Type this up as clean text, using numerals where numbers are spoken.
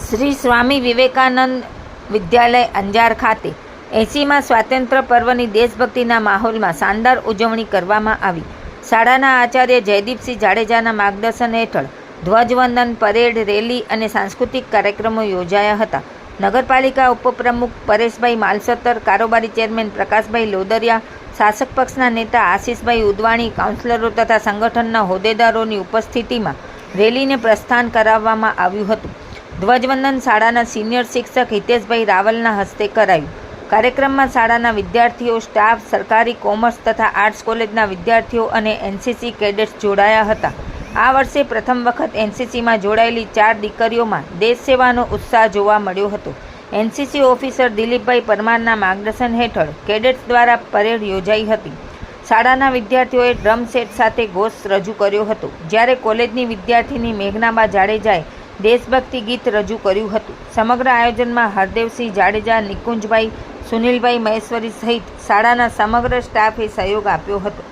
શ્રી સ્વામી વિવેકાનંદ વિદ્યાલય અંજાર ખાતે 80મા સ્વાતંત્ર્ય પર્વની દેશભક્તિના માહોલમાં શાનદાર ઉજવણી કરવામાં આવી. શાળાના આચાર્ય જયદીપસિંહ જાડેજાના માર્ગદર્શન હેઠળ ધ્વજવંદન, પરેડ, રેલી અને સાંસ્કૃતિક કાર્યક્રમો યોજાયા હતા. નગરપાલિકા ઉપપ્રમુખ પરેશભાઈ માલસતર, કારોબારી ચેરમેન પ્રકાશભાઈ લોદરિયા, શાસક પક્ષના નેતા આશિષભાઈ ઉદવાણી, કાઉન્સિલરો તથા સંગઠનના હોદ્દેદારોની ઉપસ્થિતિમાં રેલીને પ્રસ્થાન કરાવવામાં આવ્યું હતું. ધ્વજવંદન શાળાના સિનિયર શિક્ષક હિતેશભાઈ રાવલના હસ્તે કરાયું. કાર્યક્રમમાં શાળાના વિદ્યાર્થીઓ, સ્ટાફ, સરકારી કોમર્સ તથા આર્ટ્સ કોલેજના વિદ્યાર્થીઓ અને એનસીસી કેડેટ્સ જોડાયા હતા. આ વર્ષે પ્રથમ વખત એનસીસીમાં જોડાયેલી 4 દીકરીઓમાં દેશ સેવાનો ઉત્સાહ જોવા મળ્યો હતો. એનસીસી ઓફિસર દિલીપભાઈ પરમારના માર્ગદર્શન હેઠળ કેડેટ્સ દ્વારા પરેડ યોજાઈ હતી. શાળાના વિદ્યાર્થીઓએ ડ્રમ સેટ સાથે ઘોષ રજૂ કર્યો હતો, જ્યારે કોલેજની વિદ્યાર્થીની મેઘનાબા જાડેજાએ દેશભક્તિ ગીત રજૂ કર્યું હતું. સમગ્ર આયોજનમાં હરદેવસિંહ જાડેજા, નિકુંજભાઈ, સુનિલભાઈ મહેશ્વરી સહિત શાળાના સમગ્ર સ્ટાફે સહયોગ આપ્યો હતો.